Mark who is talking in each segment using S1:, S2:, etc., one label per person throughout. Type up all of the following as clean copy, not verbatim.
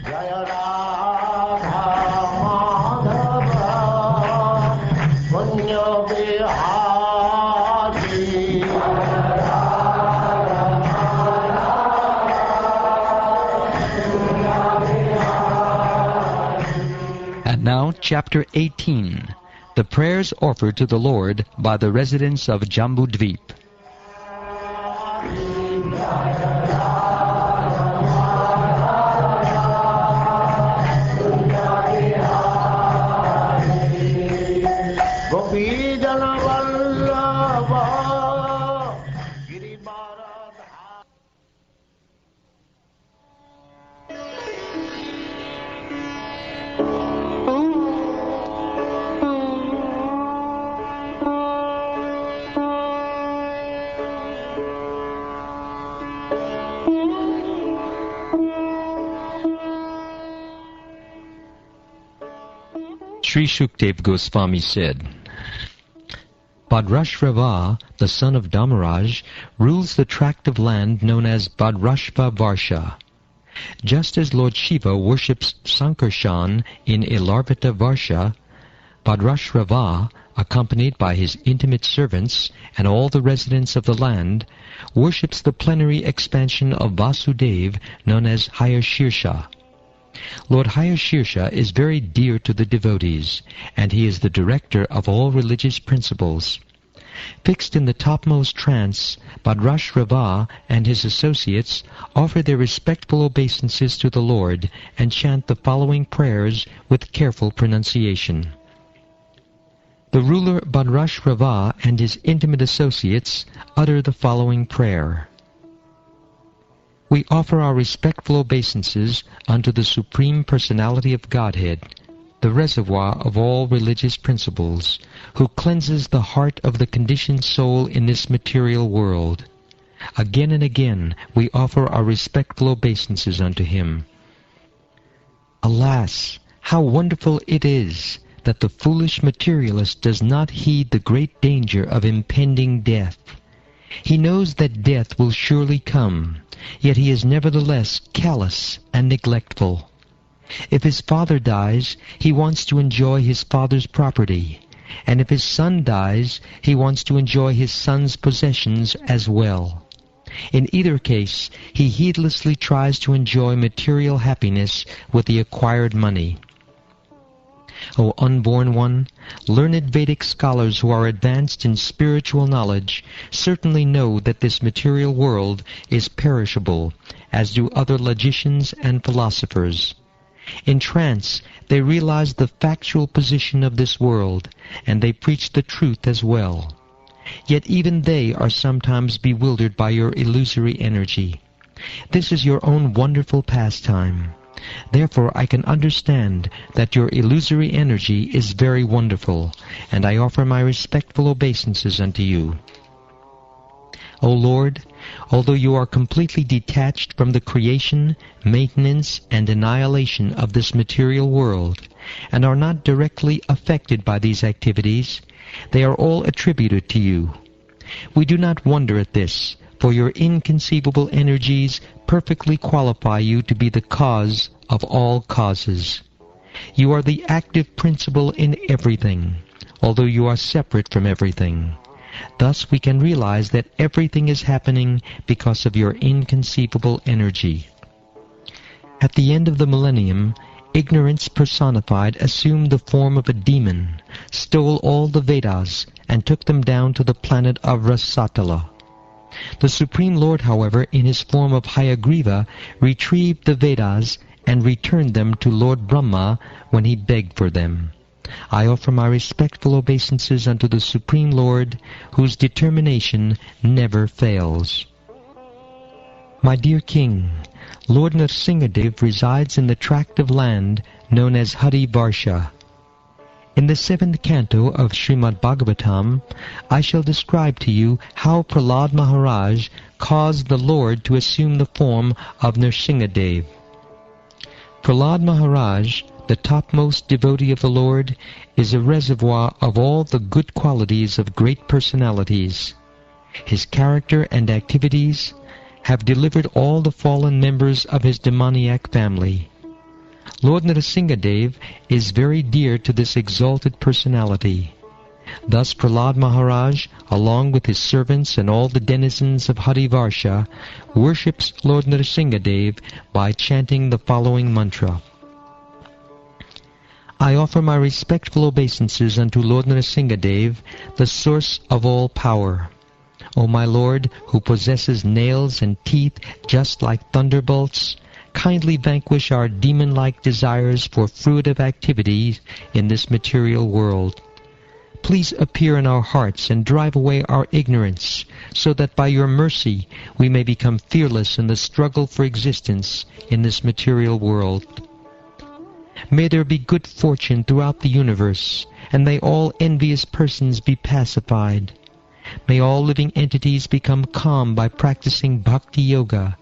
S1: Jaya Radha Madhava Punya Bihari.
S2: And now, Chapter 18, the prayers offered to the Lord by the residents of Jambudvip. Sri Shukdev Goswami said, Bhadrashvava, the son of Dharmaraj, rules the tract of land known as Bhadrashva Varsha. Just as Lord Shiva worships Sankarshan in Ilarvita Varsha, Bhadrashvava, accompanied by his intimate servants and all the residents of the land, worships the plenary expansion of Vasudev known as Hayashirsha. Lord Hayashirsha is very dear to the devotees, and he is the director of all religious principles. Fixed in the topmost trance, Bhadrashvava and his associates offer their respectful obeisances to the Lord and chant the following prayers with careful pronunciation. The ruler Bhadrashvava and his intimate associates utter the following prayer. We offer our respectful obeisances unto the Supreme Personality of Godhead, the reservoir of all religious principles, who cleanses the heart of the conditioned soul in this material world. Again and again we offer our respectful obeisances unto him. Alas, how wonderful it is that the foolish materialist does not heed the great danger of impending death. He knows that death will surely come, yet he is nevertheless callous and neglectful. If his father dies, he wants to enjoy his father's property, and if his son dies, he wants to enjoy his son's possessions as well. In either case, he heedlessly tries to enjoy material happiness with the acquired money. O unborn one, learned Vedic scholars who are advanced in spiritual knowledge certainly know that this material world is perishable, as do other logicians and philosophers. In trance, they realize the factual position of this world, and they preach the truth as well. Yet even they are sometimes bewildered by your illusory energy. This is your own wonderful pastime. Therefore I can understand that your illusory energy is very wonderful, and I offer my respectful obeisances unto you. O Lord, although you are completely detached from the creation, maintenance, and annihilation of this material world, and are not directly affected by these activities, they are all attributed to you. We do not wonder at this, for your inconceivable energies perfectly qualify you to be the cause of all causes. You are the active principle in everything, although you are separate from everything. Thus we can realize that everything is happening because of your inconceivable energy. At the end of the millennium, ignorance personified assumed the form of a demon, stole all the Vedas, and took them down to the planet of Rasatala. The Supreme Lord, however, in his form of Hayagriva, retrieved the Vedas and returned them to Lord Brahma when he begged for them. I offer my respectful obeisances unto the Supreme Lord, whose determination never fails. My dear King, Lord Nrsingadev resides in the tract of land known as Hari Varsha. In the 7th canto of Srimad Bhagavatam, I shall describe to you how Prahlad Maharaj caused the Lord to assume the form of Nrsingadev. Prahlad Maharaj, the topmost devotee of the Lord, is a reservoir of all the good qualities of great personalities. His character and activities have delivered all the fallen members of his demoniac family. Lord Nrsingadev is very dear to this exalted personality. Thus Prahlad Maharaj, along with his servants and all the denizens of Harivarsha, worships Lord Nrsingadev by chanting the following mantra. I offer my respectful obeisances unto Lord Nrsingadev, the source of all power. O my Lord, who possesses nails and teeth just like thunderbolts, kindly vanquish our demon-like desires for fruitive activities in this material world. Please appear in our hearts and drive away our ignorance, so that by your mercy we may become fearless in the struggle for existence in this material world. May there be good fortune throughout the universe, and may all envious persons be pacified. May all living entities become calm by practicing bhakti yoga,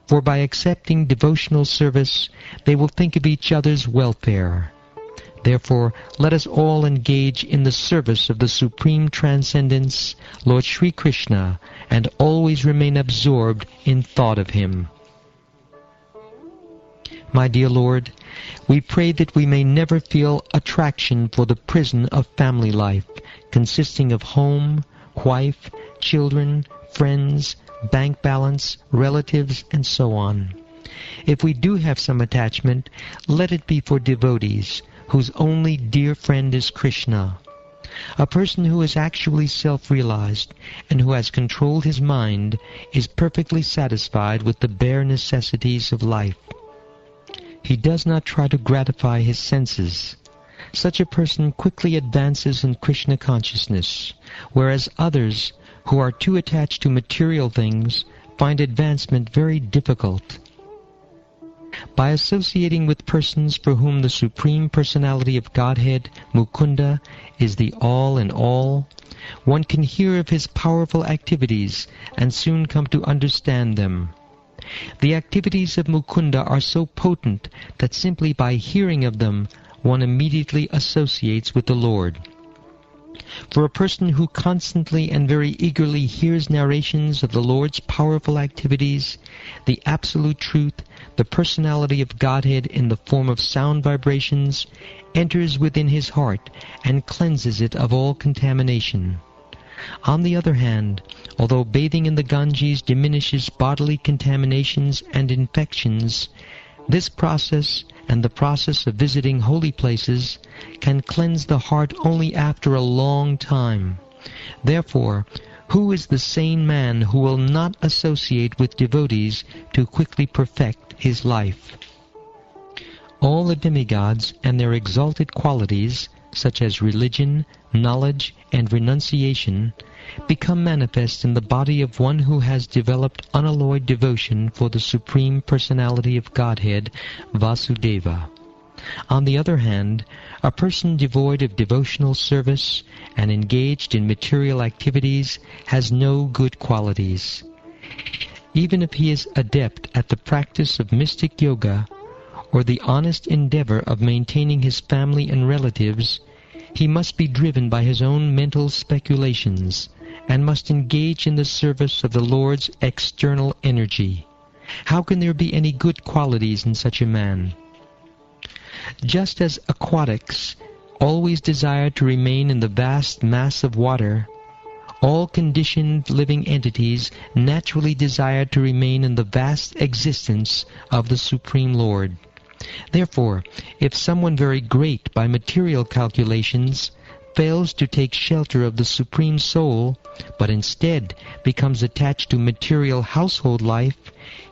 S2: for by accepting devotional service they will think of each other's welfare. Therefore, let us all engage in the service of the Supreme Transcendence, Lord Sri Krishna, and always remain absorbed in thought of Him. My dear Lord, we pray that we may never feel attraction for the prison of family life, consisting of home, wife, children, friends, bank balance, relatives, and so on. If we do have some attachment, let it be for devotees, whose only dear friend is Krishna. A person who is actually self-realized and who has controlled his mind is perfectly satisfied with the bare necessities of life. He does not try to gratify his senses. Such a person quickly advances in Krishna consciousness, whereas others, who are too attached to material things, find advancement very difficult. By associating with persons for whom the Supreme Personality of Godhead, Mukunda, is the all in all, one can hear of his powerful activities and soon come to understand them. The activities of Mukunda are so potent that simply by hearing of them, one immediately associates with the Lord. For a person who constantly and very eagerly hears narrations of the Lord's powerful activities, the absolute truth, the personality of Godhead in the form of sound vibrations, enters within his heart and cleanses it of all contamination. On the other hand, although bathing in the Ganges diminishes bodily contaminations and infections, this process and the process of visiting holy places can cleanse the heart only after a long time. Therefore, who is the sane man who will not associate with devotees to quickly perfect his life? All the demigods and their exalted qualities, such as religion, knowledge, and renunciation, become manifest in the body of one who has developed unalloyed devotion for the Supreme Personality of Godhead, Vasudeva. On the other hand, a person devoid of devotional service and engaged in material activities has no good qualities. Even if he is adept at the practice of mystic yoga or the honest endeavor of maintaining his family and relatives, he must be driven by his own mental speculations and must engage in the service of the Lord's external energy. How can there be any good qualities in such a man? Just as aquatics always desire to remain in the vast mass of water, all conditioned living entities naturally desire to remain in the vast existence of the Supreme Lord. Therefore, if someone very great by material calculations fails to take shelter of the Supreme Soul, but instead becomes attached to material household life,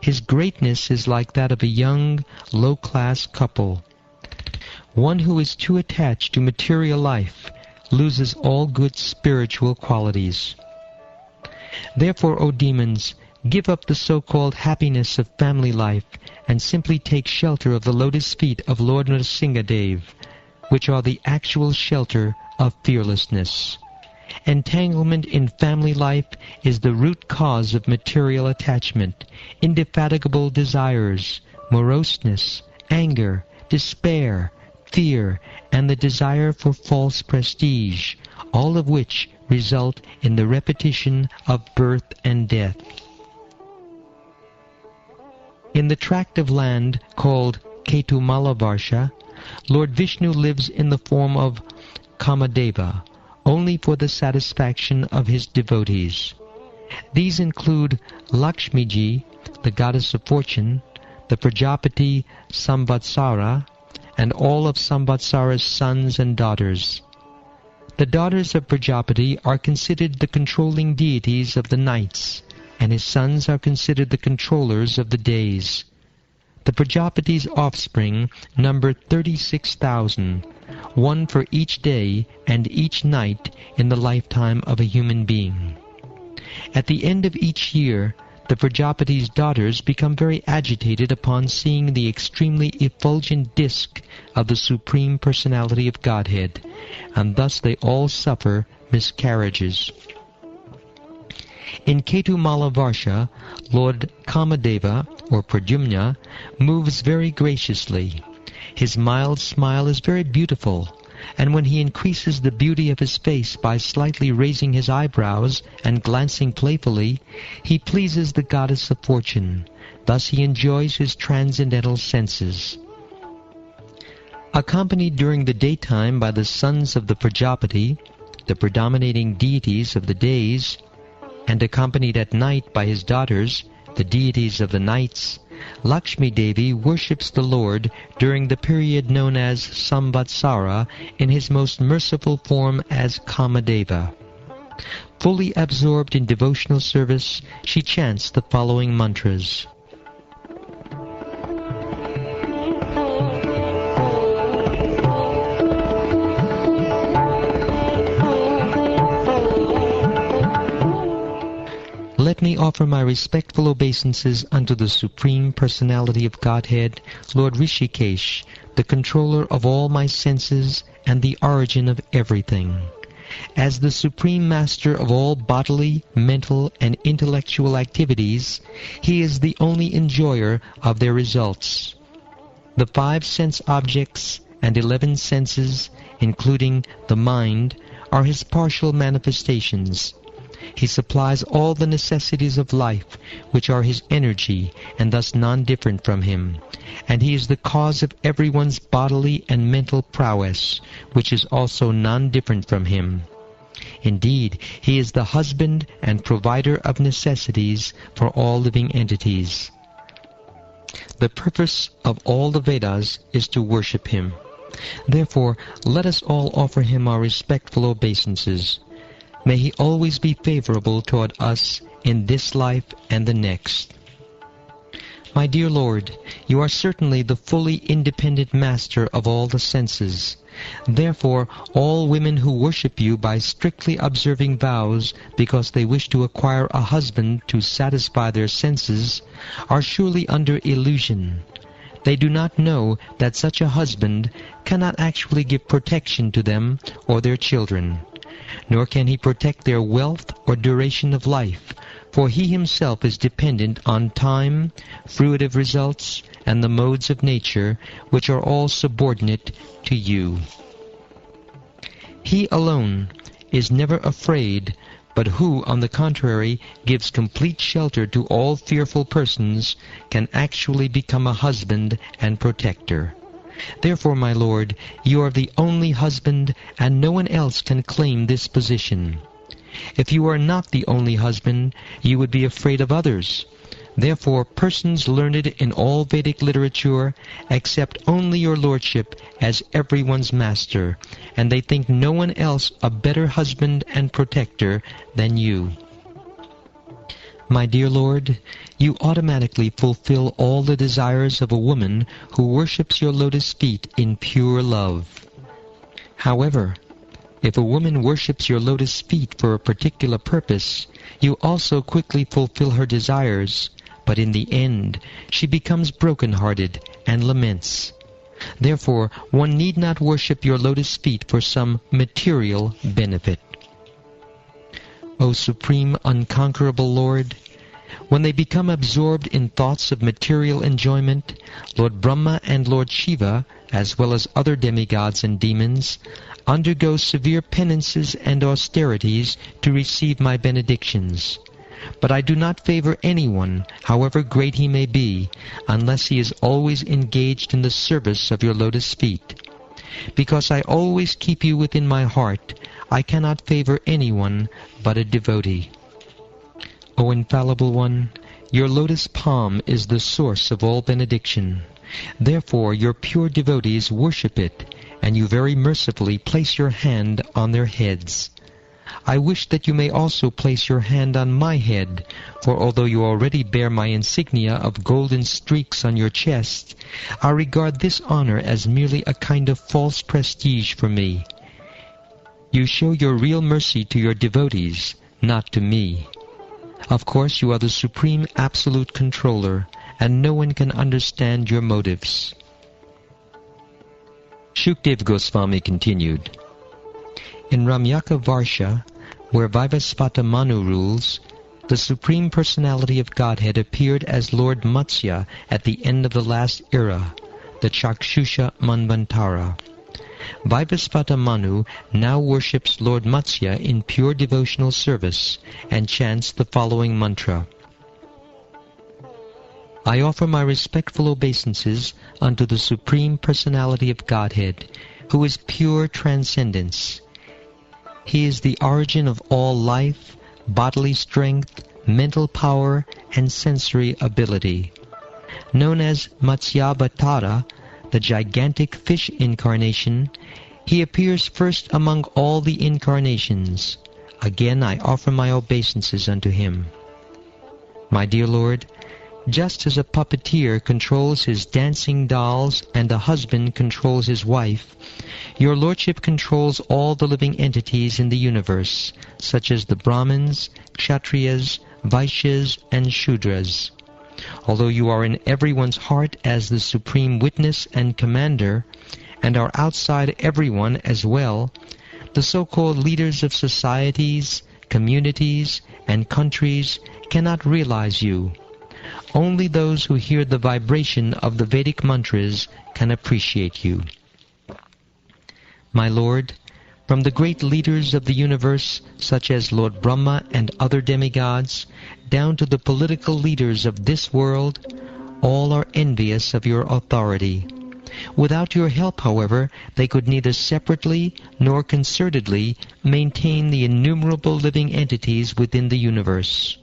S2: his greatness is like that of a young, low-class couple. One who is too attached to material life loses all good spiritual qualities. Therefore, O demons, give up the so-called happiness of family life and simply take shelter of the lotus feet of Lord Nrsingadev, which are the actual shelter of fearlessness. Entanglement in family life is the root cause of material attachment, indefatigable desires, moroseness, anger, despair, fear, and the desire for false prestige, all of which result in the repetition of birth and death. In the tract of land called Ketumala Lord Vishnu lives in the form of Kamadeva, only for the satisfaction of his devotees. These include Lakshmiji, the goddess of fortune, the Prajapati Samvatsara, and all of Samvatsara's sons and daughters. The daughters of Prajapati are considered the controlling deities of the nights, and his sons are considered the controllers of the days. The Prajapati's offspring number 36,000, one for each day and each night in the lifetime of a human being. At the end of each year, the Prajapati's daughters become very agitated upon seeing the extremely effulgent disk of the Supreme Personality of Godhead, and thus they all suffer miscarriages. In Ketumala Lord Kamadeva, or Pradyumna, moves very graciously. His mild smile is very beautiful, and when he increases the beauty of his face by slightly raising his eyebrows and glancing playfully, he pleases the goddess of fortune. Thus he enjoys his transcendental senses. Accompanied during the daytime by the sons of the Prajapati, the predominating deities of the days, and accompanied at night by his daughters, the deities of the nights, Lakshmi Devi worships the Lord during the period known as Samvatsara in his most merciful form as Kamadeva. Fully absorbed in devotional service, she chants the following mantras. Let me offer my respectful obeisances unto the Supreme Personality of Godhead, Lord Rishikesh, the controller of all my senses and the origin of everything. As the Supreme Master of all bodily, mental, and intellectual activities, he is the only enjoyer of their results. The 5 sense objects and 11 senses, including the mind, are his partial manifestations. He supplies all the necessities of life, which are his energy, and thus non-different from him. And he is the cause of everyone's bodily and mental prowess, which is also non-different from him. Indeed, he is the husband and provider of necessities for all living entities. The purpose of all the Vedas is to worship him. Therefore, let us all offer him our respectful obeisances. May he always be favorable toward us in this life and the next. My dear Lord, you are certainly the fully independent master of all the senses. Therefore, all women who worship you by strictly observing vows because they wish to acquire a husband to satisfy their senses are surely under illusion. They do not know that such a husband cannot actually give protection to them or their children, nor can he protect their wealth or duration of life, for he himself is dependent on time, fruitive results, and the modes of nature, which are all subordinate to you. He alone is never afraid, but who, on the contrary, gives complete shelter to all fearful persons, can actually become a husband and protector. Therefore, my Lord, you are the only husband, and no one else can claim this position. If you are not the only husband, you would be afraid of others. Therefore, persons learned in all Vedic literature accept only your lordship as everyone's master, and they think no one else a better husband and protector than you. My dear Lord, you automatically fulfill all the desires of a woman who worships your lotus feet in pure love. However, if a woman worships your lotus feet for a particular purpose, you also quickly fulfill her desires, but in the end she becomes broken-hearted and laments. Therefore, one need not worship your lotus feet for some material benefit. O Supreme Unconquerable Lord, when they become absorbed in thoughts of material enjoyment, Lord Brahma and Lord Shiva, as well as other demigods and demons, undergo severe penances and austerities to receive my benedictions. but I do not favor anyone, however great he may be, unless he is always engaged in the service of your lotus feet. Because I always keep you within my heart, I cannot favor anyone but a devotee. O Infallible One, your lotus palm is the source of all benediction. Therefore your pure devotees worship it, and you very mercifully place your hand on their heads. I wish that you may also place your hand on my head, for although you already bear my insignia of golden streaks on your chest, I regard this honor as merely a kind of false prestige for me. You show your real mercy to your devotees, not to me. Of course, you are the Supreme Absolute Controller, and no one can understand your motives. Shukdev Goswami continued. In Ramyaka Varsha, where Vaivasvata Manu rules, the Supreme Personality of Godhead appeared as Lord Matsya at the end of the last era, the Chakshusha Manvantara. Vaivasvata Manu now worships Lord Matsya in pure devotional service and chants the following mantra. I offer my respectful obeisances unto the Supreme Personality of Godhead, who is pure transcendence. He is the origin of all life, bodily strength, mental power, and sensory ability. Known as Matsyavattara, the gigantic fish incarnation, he appears first among all the incarnations. Again I offer my obeisances unto him. My dear Lord, just as a puppeteer controls his dancing dolls and a husband controls his wife, your Lordship controls all the living entities in the universe, such as the Brahmins, Kshatriyas, Vaishyas, and Shudras. Although you are in everyone's heart as the supreme witness and commander, and are outside everyone as well, the so-called leaders of societies, communities, and countries cannot realize you. Only those who hear the vibration of the Vedic mantras can appreciate you. My Lord, from the great leaders of the universe, such as Lord Brahma and other demigods, down to the political leaders of this world, all are envious of your authority. Without your help, however, they could neither separately nor concertedly maintain the innumerable living entities within the universe.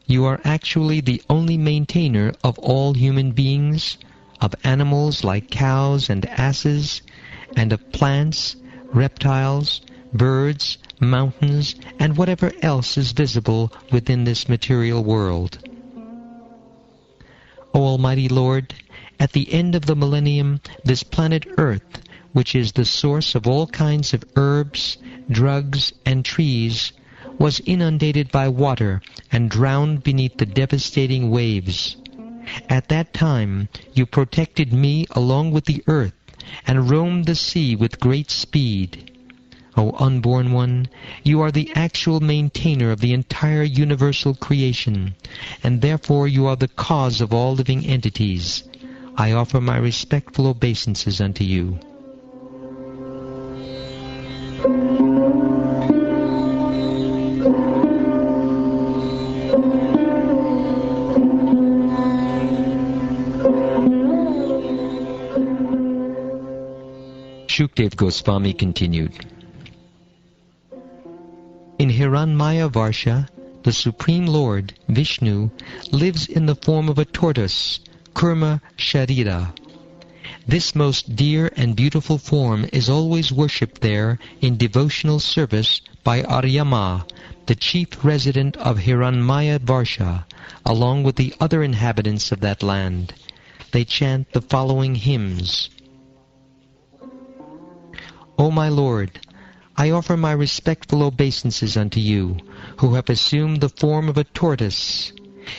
S2: You are actually the only maintainer of all human beings, of animals like cows and asses, and of plants, reptiles, birds, mountains, and whatever else is visible within this material world. O Almighty Lord, at the end of the millennium, this planet Earth, which is the source of all kinds of herbs, drugs, and trees, was inundated by water and drowned beneath the devastating waves. At that time, you protected me along with the earth and roamed the sea with great speed. O unborn one, you are the actual maintainer of the entire universal creation, and therefore you are the cause of all living entities. I offer my respectful obeisances unto you. Shukdev Goswami continued. In Hiranmaya Varsha, the Supreme Lord, Vishnu, lives in the form of a tortoise, Kurma Sharira. This most dear and beautiful form is always worshipped there in devotional service by Aryama, the chief resident of Hiranmaya Varsha, along with the other inhabitants of that land. They chant the following hymns. O my Lord, I offer my respectful obeisances unto you, who have assumed the form of a tortoise.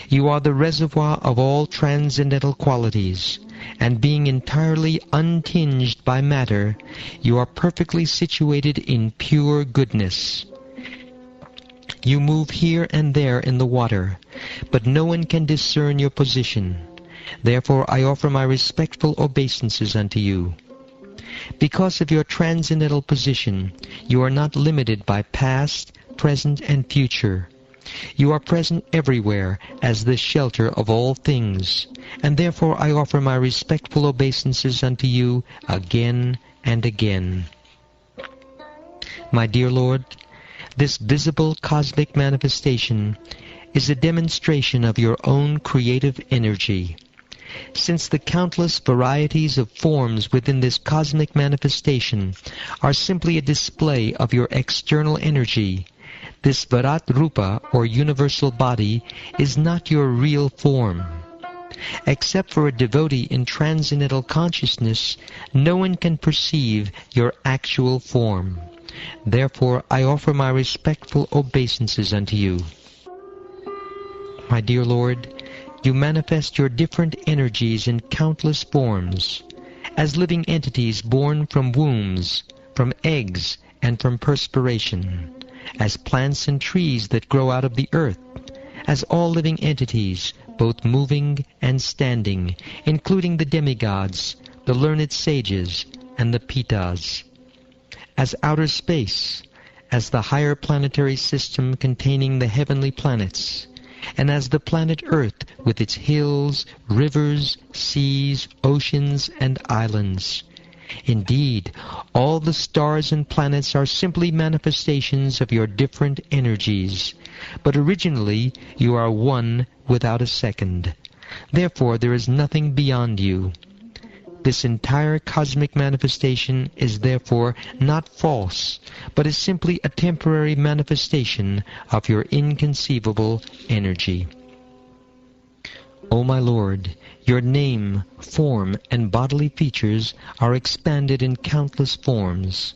S2: You are the reservoir of all transcendental qualities, and being entirely untinged by matter, you are perfectly situated in pure goodness. You move here and there in the water, but no one can discern your position. Therefore I offer my respectful obeisances unto you. Because of your transcendental position, you are not limited by past, present, and future. You are present everywhere as the shelter of all things, and therefore I offer my respectful obeisances unto you again and again. My dear Lord, this visible cosmic manifestation is a demonstration of your own creative energy. Since the countless varieties of forms within this cosmic manifestation are simply a display of your external energy, this Varat Rupa, or universal body, is not your real form. Except for a devotee in transcendental consciousness, no one can perceive your actual form. Therefore, I offer my respectful obeisances unto you. My dear Lord, you manifest your different energies in countless forms, as living entities born from wombs, from eggs, and from perspiration, as plants and trees that grow out of the earth, as all living entities, both moving and standing, including the demigods, the learned sages, and the Pitas, as outer space, as the higher planetary system containing the heavenly planets, and as the planet Earth with its hills, rivers, seas, oceans, and islands. Indeed, all the stars and planets are simply manifestations of your different energies, but originally you are one without a second. Therefore there is nothing beyond you. This entire cosmic manifestation is therefore not false, but is simply a temporary manifestation of your inconceivable energy. O my Lord, your name, form, and bodily features are expanded in countless forms.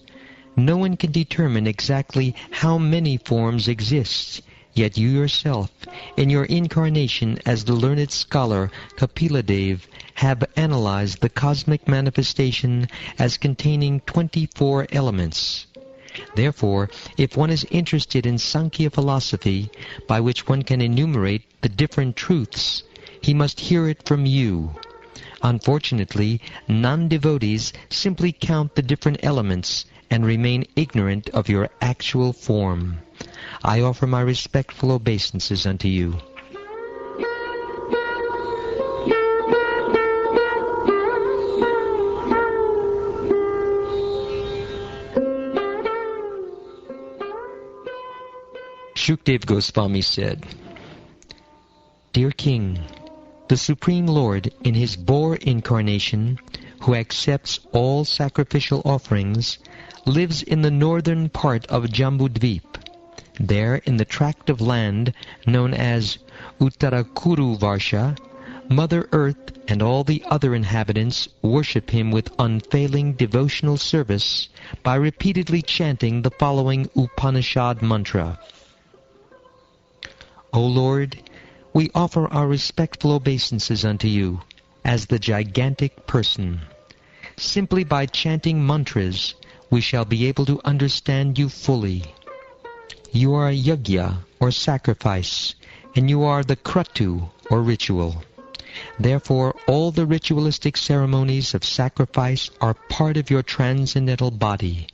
S2: No one can determine exactly how many forms exist, yet you yourself, in your incarnation as the learned scholar Kapiladev, have analyzed the cosmic manifestation as containing 24 elements. Therefore, if one is interested in Sankhya philosophy, by which one can enumerate the different truths, he must hear it from you. Unfortunately, non-devotees simply count the different elements and remain ignorant of your actual form. I offer my respectful obeisances unto you. Shukdev Goswami said, Dear King, the Supreme Lord in his boar incarnation, who accepts all sacrificial offerings, lives in the northern part of Jambudvip. There, in the tract of land known as Uttarakuru Varsha, Mother Earth and all the other inhabitants worship him with unfailing devotional service by repeatedly chanting the following Upanishad mantra. O Lord, we offer our respectful obeisances unto you as the gigantic person. Simply by chanting mantras, we shall be able to understand you fully. You are a yajna, or sacrifice, and you are the kratu, or ritual. Therefore, all the ritualistic ceremonies of sacrifice are part of your transcendental body,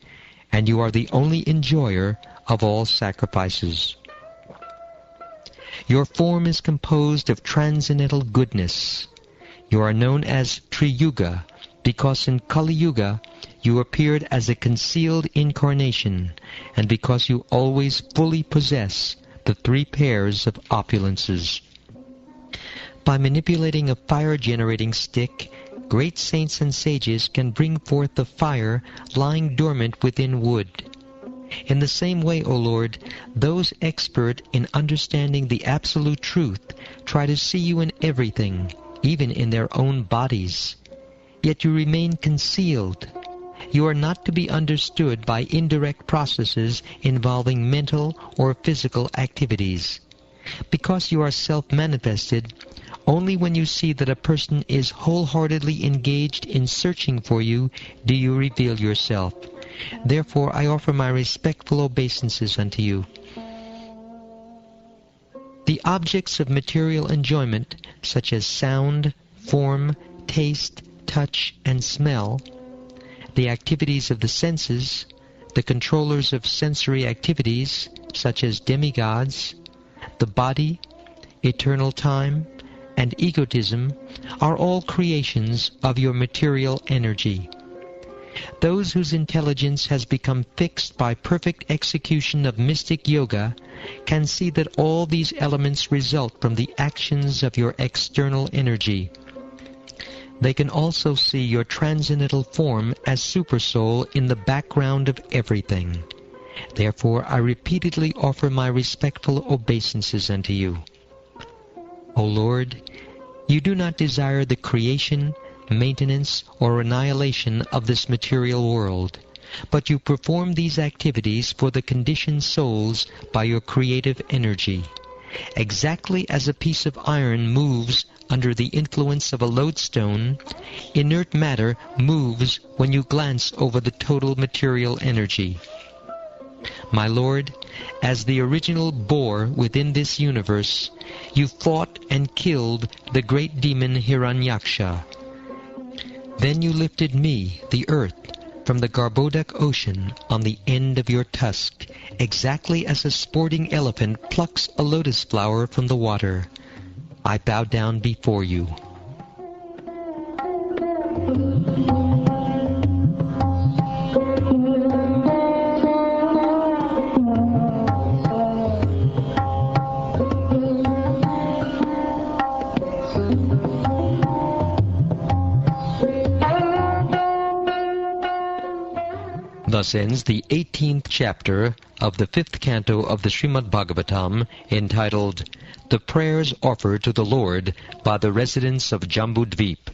S2: and you are the only enjoyer of all sacrifices. Your form is composed of transcendental goodness. You are known as Triyuga, because in Kali Yuga you appeared as a concealed incarnation, and because you always fully possess the 3 pairs of opulences. By manipulating a fire-generating stick, great saints and sages can bring forth the fire lying dormant within wood. In the same way, O Lord, those expert in understanding the absolute truth try to see you in everything, even in their own bodies. Yet you remain concealed. You are not to be understood by indirect processes involving mental or physical activities. Because you are self-manifested, only when you see that a person is wholeheartedly engaged in searching for you do you reveal yourself. Therefore I offer my respectful obeisances unto you. The objects of material enjoyment, such as sound, form, taste, touch, and smell, the activities of the senses, the controllers of sensory activities, such as demigods, the body, eternal time, and egotism are all creations of your material energy. Those whose intelligence has become fixed by perfect execution of mystic yoga can see that all these elements result from the actions of your external energy. They can also see your transcendental form as Supersoul in the background of everything. Therefore, I repeatedly offer my respectful obeisances unto you. O Lord, you do not desire the creation, maintenance, or annihilation of this material world, but you perform these activities for the conditioned souls by your creative energy. Exactly as a piece of iron moves under the influence of a lodestone, inert matter moves when you glance over the total material energy. My Lord, as the original Boar within this universe, you fought and killed the great demon Hiranyaksha. Then you lifted me, the earth, from the Garbhodak ocean on the end of your tusk, exactly as a sporting elephant plucks a lotus flower from the water. I bow down before you. Thus ends the 18th chapter of the 5th canto of the Srimad Bhagavatam, entitled The Prayers Offered to the Lord by the Residents of Jambudvip.